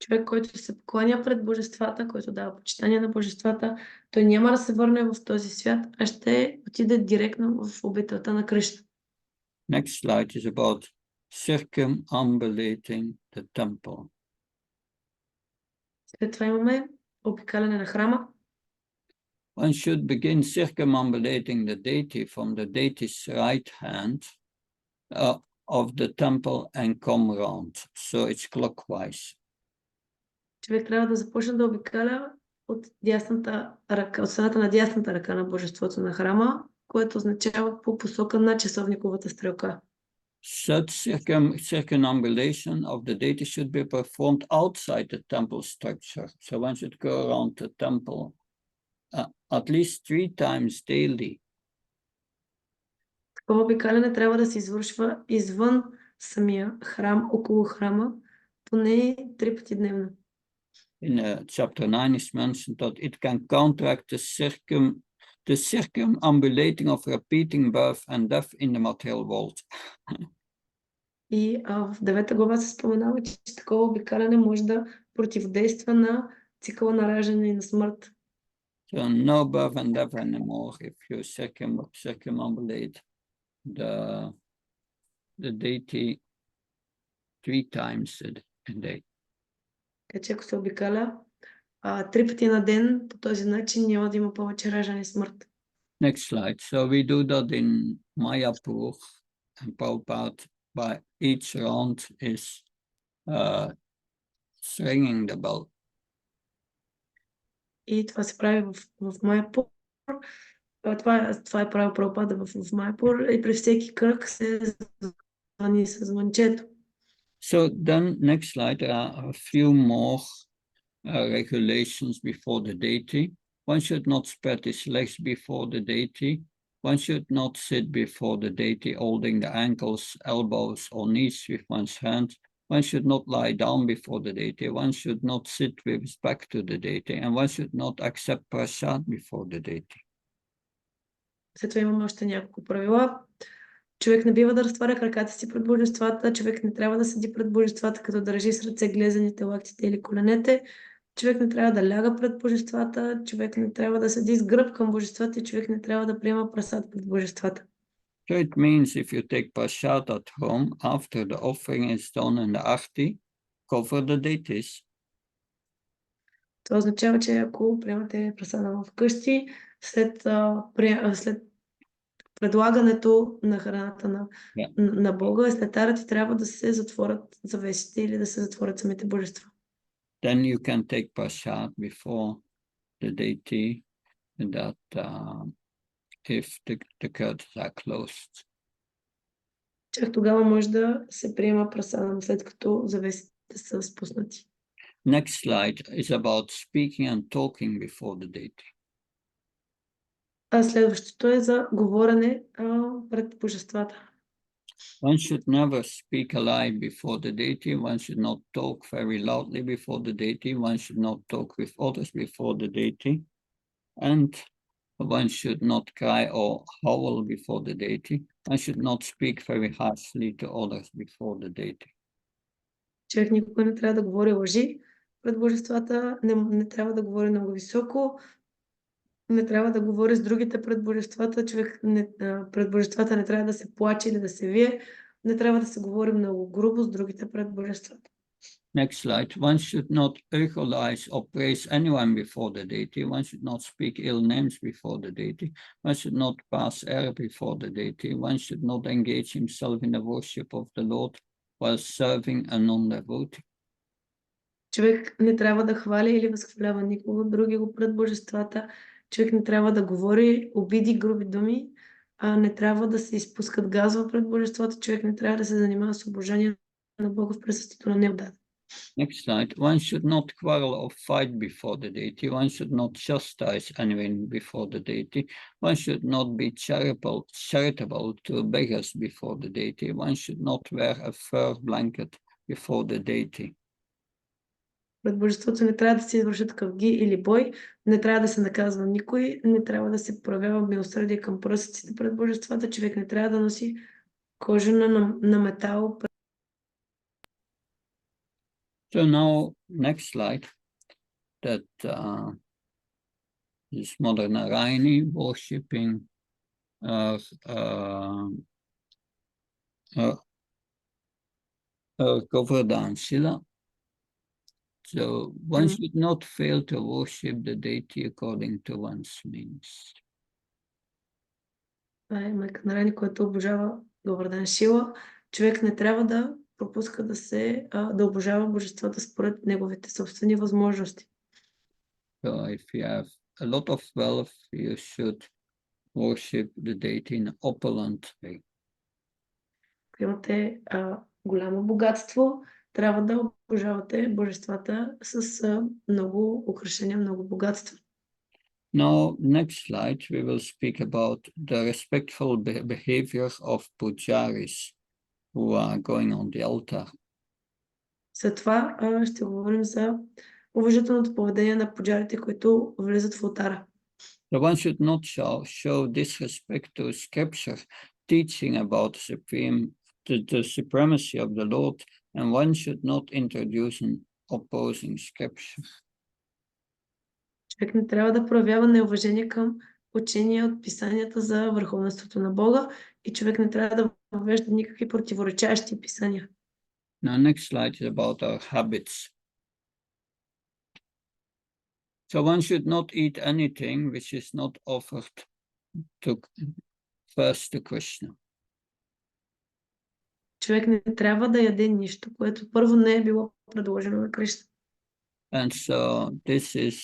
Човек, който се покланя пред божествата, който дава почитание на божествата, той няма да се върне в този свят, а ще отиде директно в обителта на Кришна. Next slide is about circumambulating the temple. След това имаме обикаляне на храма. One should begin circumambulating the deity from the deity's right hand of the temple and come round. So it's clockwise. Човек трябва да започне да обикаля от дясната ръка, от страната на дясната ръка на божеството на храма, което означава по посока на часовниковата стрелка. Such circumambulation of the deity should be performed outside the temple structure. So one should go around the temple at least 3 times daily. Такова обикаляне трябва да се извършва извън самия храм, около храма, поне 3 пъти дневно. In chapter 9 is mentioned that it can counteract the circumambulating of repeating birth and death in the material world. И в 9 глава се споменава, че такова обикаляне може да противодейства на цикъла на раждане и на смърт. So no birth and death anymore if you circumambulate the deity 3 times a day. Така че ако се обикаля 3 пъти на ден, по този начин няма да има повече раждане и смърт. Next slide. So we do that in Mayapur, and Prabhupada by each round is ringing the bell. И това се прави в Майапур. Това е правил Прабхупада в Майапур и при всеки кръг се звъни с звънчето. So then next slide, there are a few more regulations before the deity. One should not spread his legs before the deity. One should not sit before the deity holding the ankles, elbows, or knees with one's hands. One should not lie down before the deity. One should not sit with his back to the deity. And one should not accept prasad before the deity. След това имаме още няколко правила. Човек не бива да разтваря краката си пред божествата. Човек не трябва да седи пред божествата, като държи с ръце глезените, лактите или коленете. Човек не трябва да ляга пред божествата. Човек не трябва да седи с гръб към божествата и човек не трябва да приема прасад пред божествата. So it means if you take prasad at home, after the offering is done in the arti, cover the deities. Това означава, че ако приемате прасада в къщи, след предлагането на храната на Бога, след арати трябва да се затворят завесите или да се затворят самите божества. Then you can take prasad before the deity that if the curtains are closed. Чак тогава може да се приема прасада, след като завесите са спуснати. Next slide is about speaking and talking before the deity. А следващото е за говорене пред божествата. One should never speak a lie before the deity. One should not talk very loudly before the deity. One should not talk with others before the deity. And one should not cry or howl before the deity. One should not speak very harshly to others before the deity. Човек никога не трябва да говори лъжи пред божествата, не трябва да говори много високо, не трябва да говори с другите пред божествата, пред божествата не трябва да се плаче или да се вие, не трябва да се говори много грубо с другите пред божествата. Next slide. One should not eucholize or praise anyone before the deity. One should not speak ill names before the deity. One should not pass air before the deity. One should not engage himself in the worship of the Lord while serving a non-devotee. Човек не трябва да хвали или възхвалява никого други го пред божествата. Човек не трябва да говори обиди, груби думи, не трябва да се изпускат газове пред божествата. Човек не трябва да се занимава с обожание на Бога в присъствието на неудата. Next slide. One should not quarrel or fight before the deity. One should not chastise anyone before the deity. One should not be charitable to beggars before the deity. One should not wear a fur blanket before the deity. Пред божеството не трябва да се извършат къвги или бой, не трябва да се наказва никой, не трябва да се проявява милосърдие към пръстците пред божествата, човек не трябва да носи кожа на метал. So now, next slide, that is Mother Narayani worshipping Govardhan Shila. So one should not fail to worship the deity according to one's means. Това е майка Нараяни, който обожава Говардан Шила. Човек не трябва да пропуска да обожава божествата според неговите собствени възможности. So if you have a lot of wealth, you should worship the deity in an opulent way. Ако имате голямо богатство, трябва да обожавате божествата с много украшения, много богатство. Now, next slide, we will speak about the respectful behavior of pujaris who are going on the altar. След това ще говорим за уважителното поведение на пуджарите, които влизат в алтара. So one should not show disrespect to scripture teaching about the supremacy of the Lord, and one should not introduce an opposing scripture. Човек не трябва да проявява неуважение към учения от писанията за върховенството на Бога и човек не трябва да въвежда никакви противоречащи писания. Now, next slide is about our habits. So one should not eat anything which is not offered first to Krishna. Човек не трябва да яде нищо, което първо не е било предложено на Кришна. And so this is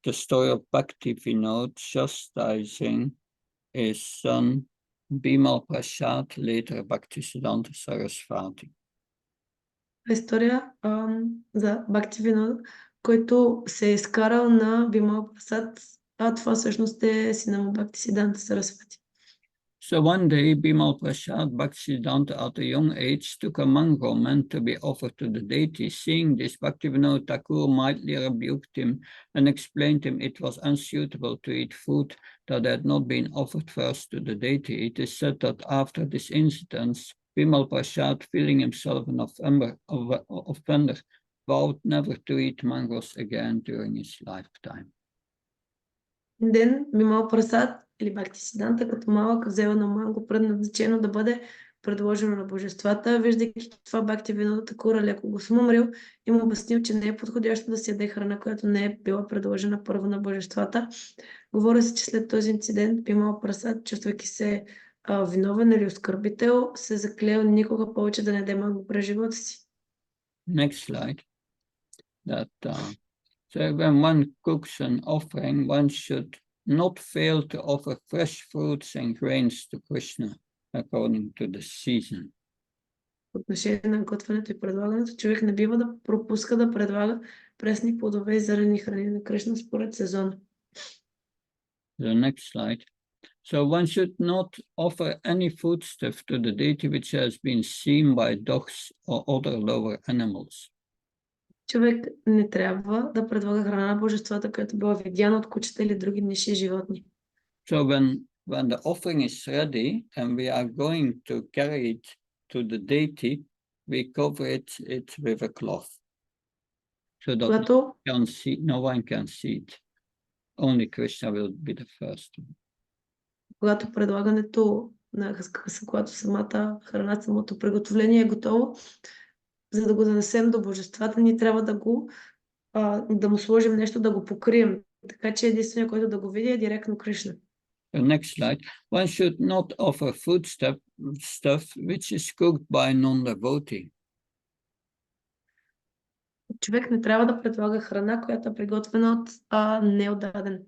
the story of Bhaktivinoda chastising his son Bimal Prasad, later Bhaktisiddhanta Sarasvati. История за Бхактивинода, който се е изкарал на Бимал Прасад, това всъщност е сина му Бхактисиданта Сарасвати. So one day, Bimal Prasad Bhaktisiddhanta at a young age took a mango meant to be offered to the deity. Seeing this, Bhaktivinoda Thakur mildly rebuked him and explained him it was unsuitable to eat food that had not been offered first to the deity. It is said that after this incident, Bimal Prasad, feeling himself an offender, vowed never to eat mangoes again during his lifetime. Ден Бимал Прасад или Бхактисиданта като малък взел на манго предназначено да бъде предложено на божествата. Виждайки това, Бхактивинода Такура леко го смъмрил и му обяснил, че не е подходящо да се яде храна, която не е била предложена първо на божествата. Говори се, че след този инцидент Бимал Прасад, чувствайки се виновен или оскърбител, се заклел никога повече да не яде манго през живота си. Next slide. So when one cooks an offering, one should not fail to offer fresh fruits and grains to Krishna according to the season. По отношение на готвенето и предлагането, човек не бива да пропуска да предлага пресни плодове и зелени храни на Кришна според сезона. The next slide. So one should not offer any foodstuff to the deity which has been seen by dogs or other lower animals. Човек не трябва да предлага храна на божествата, която била видяна от кучета или други нисши животни. So when the offering is ready and we are going to carry it to the deity, we cover it with a cloth. So that Когато, no one can see it. Only Krishna will be the first one. когато предлагането когато самата храна, самото приготовление е готово, за да го занесем до божествата, ние трябва да му сложим нещо, да го покрием. Така че единственият, който да го види, е директно Кришна. The next slide. One should not offer stuff which is cooked by a non-devotee. Човек не трябва да предлага храна, която е приготвена от неотдаден.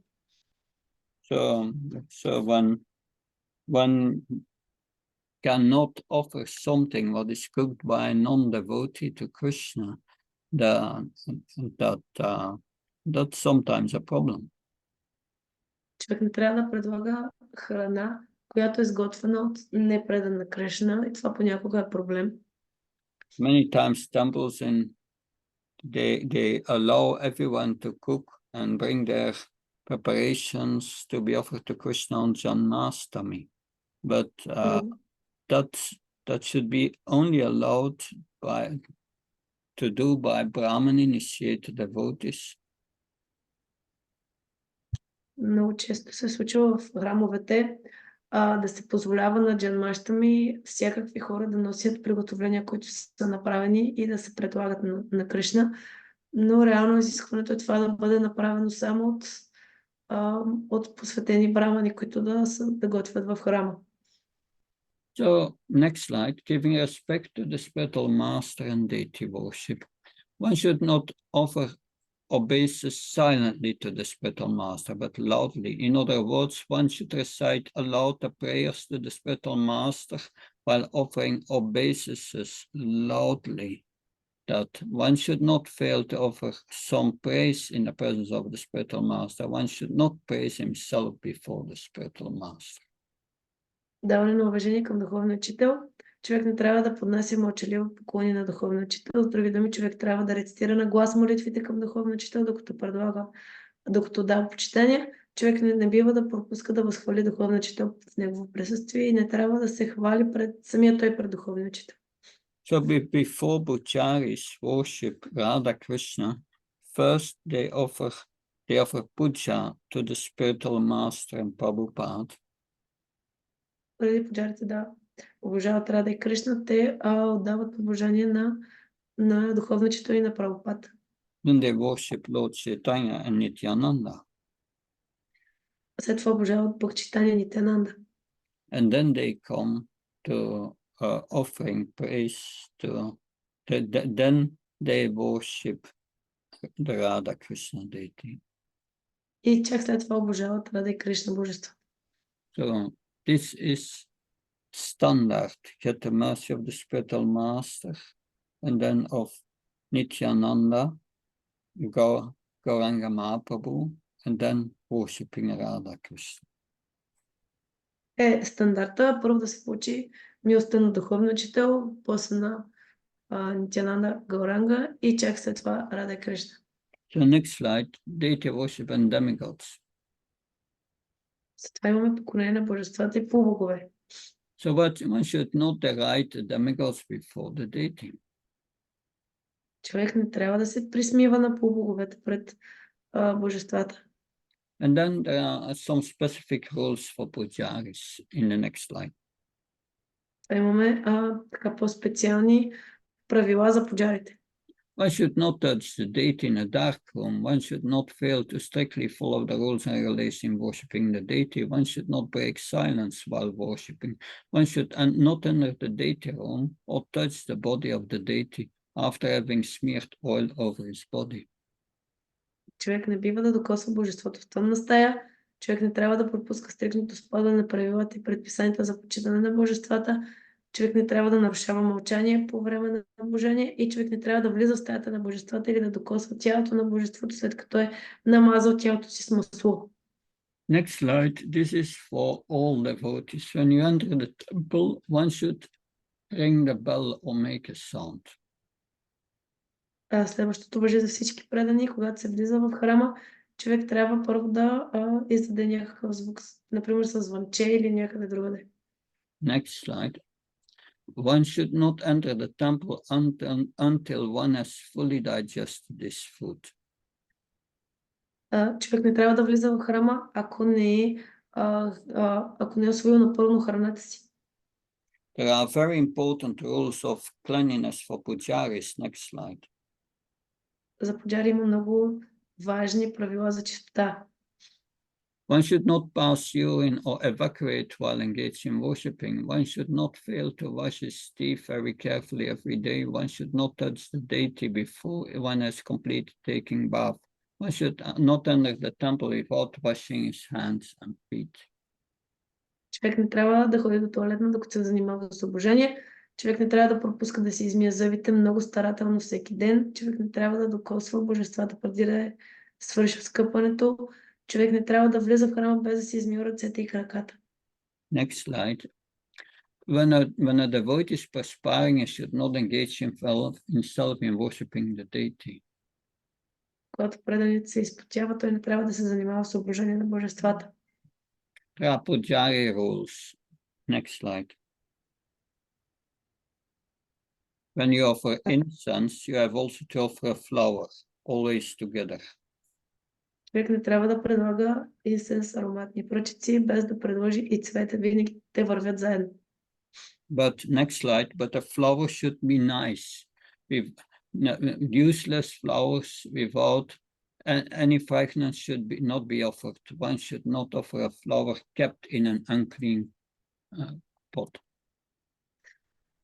So one cannot offer something what is cooked by a non-devotee to Krishna. That's sometimes a problem. Човек не трябва да предлага храна, която е изготвена от непредан на Кришна, и това понякога е проблем. Many times temples they allow everyone to cook and bring their preparations to be offered to Krishna on Janmashtami. But that should be only allowed to do by Brahmin initiated devotees. Много често се случва в храмовете да се позволява на Джанмаштами всякакви хора да носят приготовления, които са направени и да се предлагат на Кришна. Но реално изискването е това да бъде направено само от посветени брамани, които да готвят в храма. So, next slide, giving respect to the spiritual master and deity worship. One should not offer obeisance silently to the spiritual master, but loudly. In other words, one should recite aloud the prayers to the spiritual master while offering obeisances loudly. That one should not fail to offer some praise in the presence of the spiritual master. One should not praise himself before the spiritual master. Даване на уважение към духовния учител. Човек не трябва да поднася мълчаливо поклони на духовния учител. С други думи, човек трябва да рецитира на глас молитвите към духовния учител, докато дава почитание. Човек не бива да пропуска да възхвали духовния учител в негово присъствие и не трябва да се хвали самия той пред духовния учител. So before Pujaris worship Radha Krishna, first they offer puja to the spiritual master and Prabhupada. Преди пуджарите да обожават Рада и Кришна, те отдават обожание на духовния учител и на Прабхупад. Then they worship Lord Chaitanya and Nityananda. След това обожават Бхактичитания Нитянанда. And then they come to offering praise then they worship the Radha Krishna deity. И чак след това обожават Рада и Кришна божество. So this is standard. Get the mercy of the spiritual master and then of Nityananda, Gauranga Mahaprabhu, and then worshipping Radha Krishna. Стандарта първо да се получи милостта на духовния учител, после на Нитянанда, Гауранга и чак след това Рада и Кришна. So next slide, deity worship and demigods. След това имаме поклонение на божествата и полубогове. So one should not deride the demigods before the deity. Човек не трябва да се присмива на полубоговете пред божествата. And then there are some specific rules for pujaris in the next slide. Имаме така по-специални правила за пуджарите. One should not touch the deity in a dark room. One should not fail to strictly follow the rules and regulations in worshipping the deity. One should not break silence while worshipping. One should not enter the deity room or touch the body of the deity after having smeared oil over his body. Човек не бива да докосва божеството в тъмна стая. Човек не трябва да пропуска стриктното спазване на правилата и предписанията за почитане на божествата. Човек не трябва да нарушава мълчание по време на божение и човек не трябва да влиза в стаята на божествата или да докосва тялото на божеството, след като е намазал тялото си с масло. Next slide. This is for all devotees. When you enter the temple, one should ring the bell or make a sound. Следващото важи за всички предани. Когато се влиза в храма, човек трябва първо да издаде някакъв звук, например с звънче или някъде другаде. Next slide. One should not enter the temple until one has fully digested this food. Човек не трябва да влиза в храма, ако не е усвоил напълно храната си. There are very important rules of cleanliness for pujaris. Next slide. За пуджари има много важни правила за чистота. One should not pass urine or evacuate while engaged in worshipping. One should not fail to wash his teeth very carefully every day. One should not touch the deity before one has completed taking bath. One should not enter the temple without washing his hands and feet. Човек не трябва да ходи до туалетна, докато се занимава с обожение. Човек не трябва да пропуска да си измие зъбите много старателно всеки ден. Човек не трябва да докосва божествата преди да е свършил скъпването. Човек не трябва да влиза в храма без да си измие ръцете и краката. Next slide. When a devotee is perspiring, he should not engage himself in worshipping the deity. Когато преданият се изпотява, той не трябва да се занимава с обожение на божествата. There are pujari rules. Next slide. When you offer incense, you have also to offer a flower, always together. Човек не трябва да предлага инсенс, ароматни пръчици, без да предложи и цвете. Винаги те вървят заедно. But next slide, but the flower should be nice, with useless flowers without any fragrance should not be offered. One should not offer a flower kept in an unclean pot.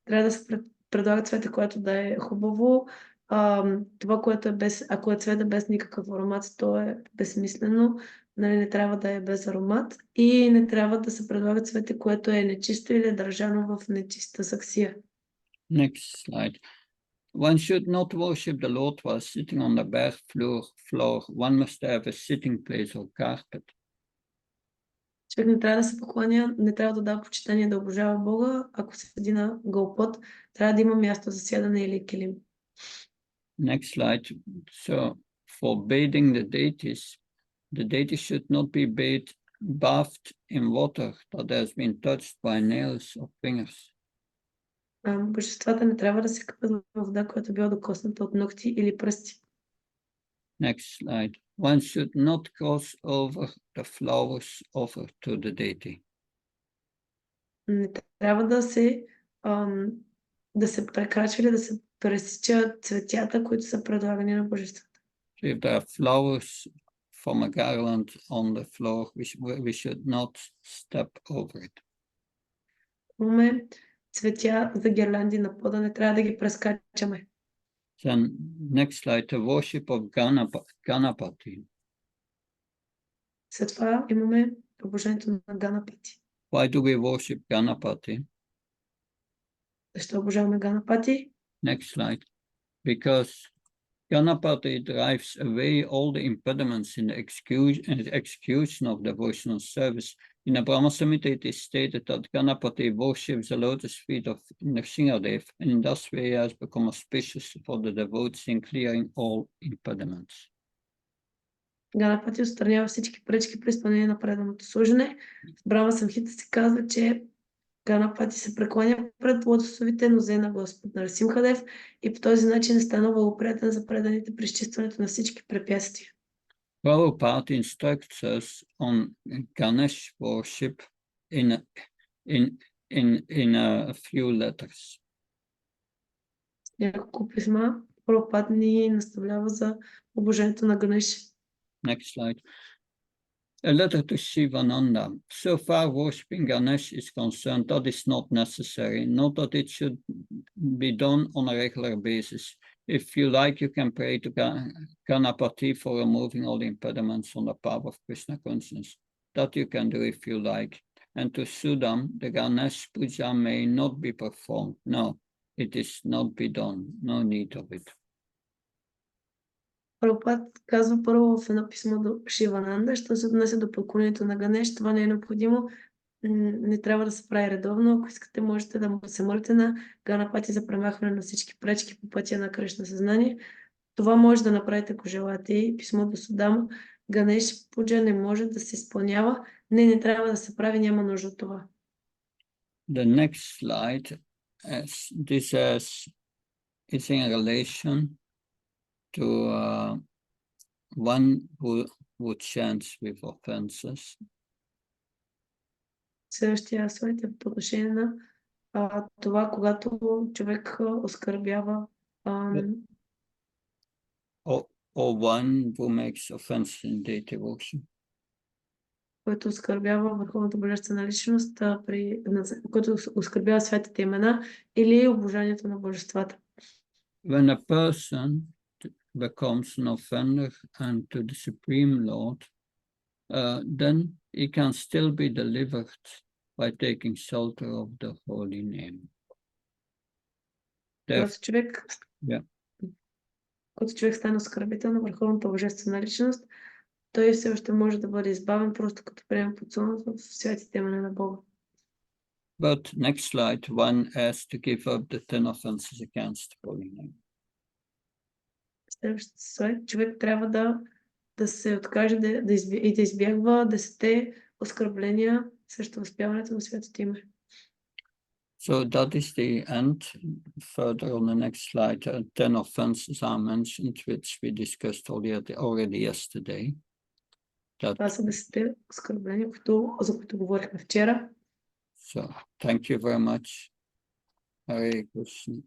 Трябва да се предлага цвете, което да е хубаво. Това, което е без, ако е цвете без никакъв аромат, то е безсмислено. Нали, не трябва да е без аромат и не трябва да се предлага цвете, което е нечисто или е държано в нечиста саксия. Next slide. One should not worship the Lord while sitting on the bare floor. One must have a sitting place or carpet. Човек не трябва да се покланя, не трябва да дава почитание да обожава Бога. Ако се седи на гол пот, трябва да има място за сядане или килим. Next slide. So for bathing the deity should not be bathed in water that has been touched by nails or fingers. Божествата не трябва да се къпят в вода, която е била докосната от ногти или пръсти. Next slide. One should not cross over the flowers offered to the deity. Не трябва да се прекрачва или да се пресича цветята, които са предлагани на божествата. So if there are flowers from a garland on the floor, we should not step over it. Имаме цветя за гирлянди на пода, не трябва да ги прескачаме. Then next slide, the worship of Ganapati. След това имаме обожението на Ганапати. Why do we worship Ganapati? Защо обожаваме Ганапати? Next slide. Because Ganapati drives away all the impediments in the execution of devotional service. In the Brahma Samhita, it is stated that Ganapati worships the lotus feet of Nrsingadev, and in this way he has become auspicious for the devotees in clearing all impediments. Ганапати отстранява всички пречки при изпълнение на преданото служене. В Брахма Самхита се казва, че Ганапати се прекланя пред лотосовите нозе на Господ Нарсимхадев и по този начин е станал благоприятен за преданите при изчистването на всички препятствия. Prabhupada instructs us on Ganesh worship in a few letters. Няколко писма Прабхупад ни наставлява за обожението на Ганеш. Next slide. A letter to Shivananda. So far worshipping Ganesh is concerned, that is not necessary, not that it should be done on a regular basis. If you like, you can pray to Ganapati for removing all the impediments on the path of Krishna consciousness. That you can do if you like. And to Sudam, the Ganesh puja may not be performed. No, it is not be done. No need of it. Прабхупад казва първо в едно писмо до Шивананда, що се отнася до поклонението на Ганеш, това не е необходимо, не трябва да се прави редовно. Ако искате, можете да му се молите на Ганапати за премахване на всички пречки по пътя на Кришна съзнание. Това може да направите, ако желаете. И писмо до Судама. Ганеш пуджа не може да се изпълнява. Не трябва да се прави, няма нужда от това. The next slide, it's in relation to one who chants with offenses. Следващия слайд е по отношение на това, когато човек оскърбява or one who makes offense in their devotion. който оскърбява върховната божествена личност, който оскърбява светите имена или обожанието на божествата. When a person becomes an offender unto the Supreme Lord, then he can still be delivered by taking shelter of the holy name. Когато човек стане оскърбител на върховната божествена личност, той все още може да бъде избавен просто като приема подсунат в святите имена на Бога. But next slide, one has to give up the 10 offenses against the holy name. Следващия слайд, човек трябва да се откаже и да избягва 10 оскърбления срещу възпяването на святото име. So that is the end. Further on the next slide, 10 offenses are mentioned, which we discussed already yesterday. Това са 10 оскърбления, за които говорихме вчера. So, thank you very much. Hare Krishna.